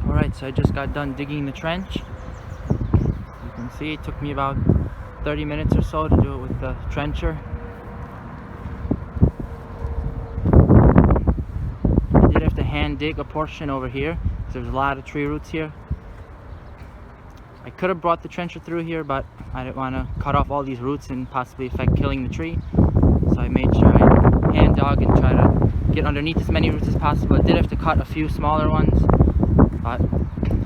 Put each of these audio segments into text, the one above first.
Alright, so I just got done digging the trench. You can see it took me about 30 minutes or so to do it with the trencher. I did have to hand dig a portion over here because there's a lot of tree roots here. I could have brought the trencher through here, but I didn't want to cut off all these roots and possibly affect killing the tree. So I made sure I hand dug and try to get underneath as many roots as possible. I did have to cut a few smaller ones, but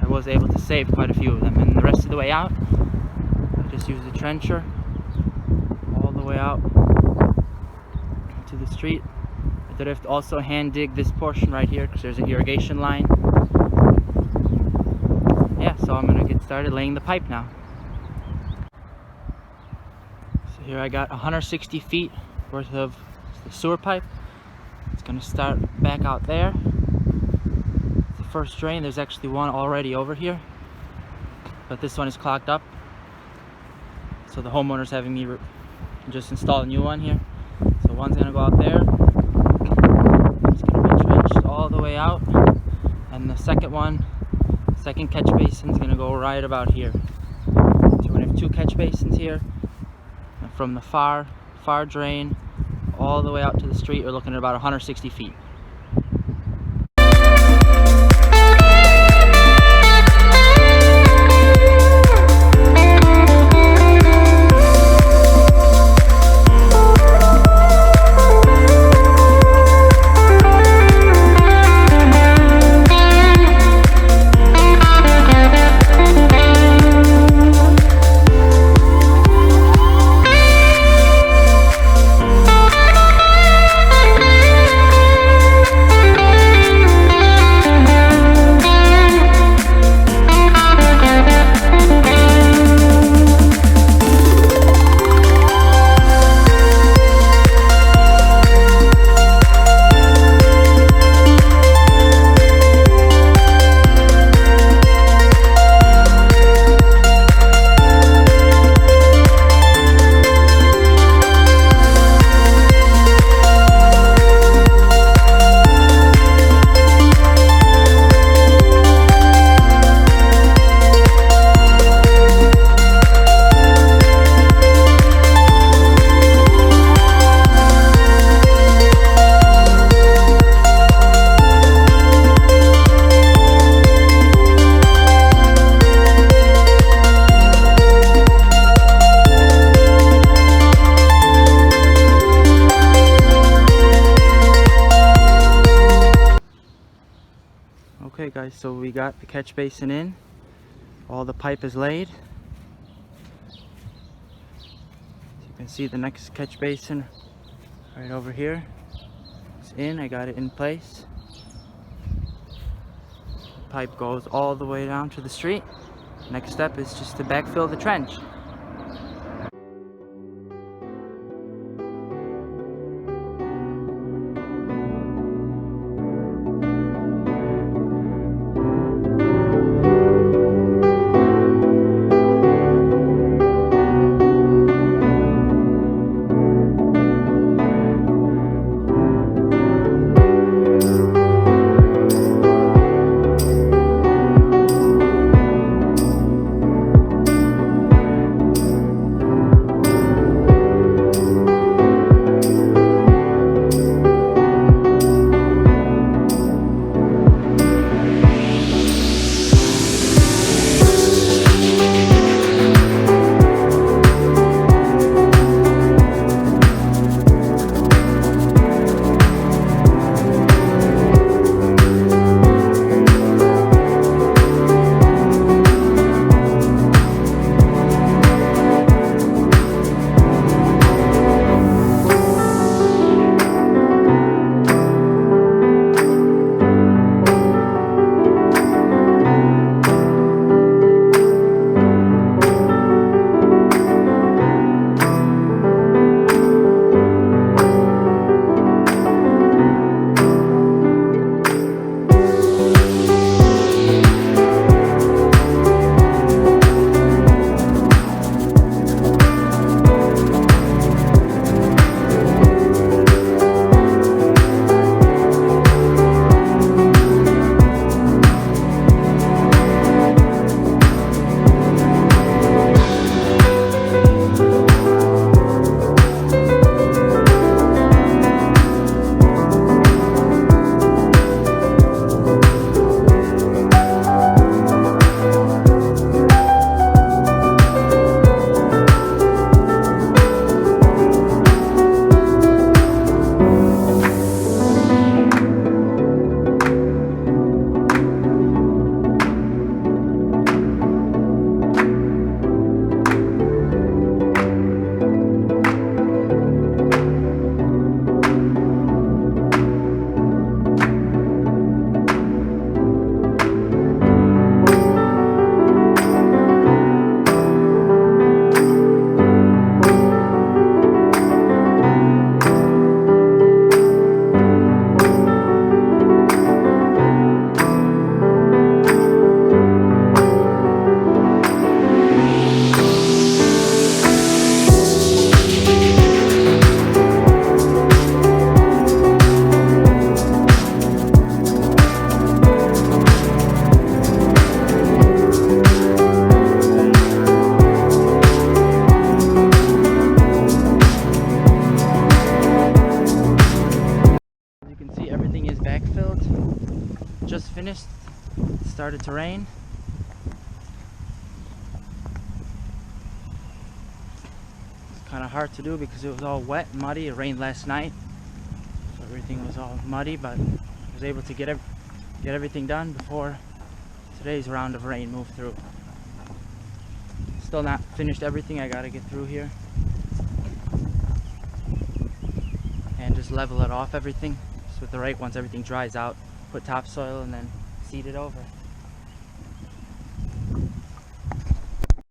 I was able to save quite a few of them. And the rest of the way out, I just used the trencher all the way out to the street. I did have to also hand dig this portion right here because there's an irrigation line. Yeah, so I'm gonna get started laying the pipe now. So here I got 160 feet worth of the sewer pipe. It's gonna start back out there. The first drain, there's actually one already over here, but this one is clogged up. So the homeowner's having me just install a new one here. So one's gonna go out there. It's gonna be trenched all the way out, and the second catch basin is gonna go right about here. So we're gonna have two catch basins here, and from the far drain all the way out to the street, we're looking at about 160 feet. Okay guys, so we got the catch basin in. All the pipe is laid. So you can see the next catch basin right over here. It's in, I got it in place. The pipe goes all the way down to the street. Next step is just to backfill the trench. It started to rain. It's kind of hard to do because it was all wet and muddy. It rained last night, so everything was all muddy, but I was able to get everything done before today's round of rain moved through. Still not finished everything. I gotta get through here and just level it off everything just with the rake. Once everything dries out, put topsoil and then seed it over.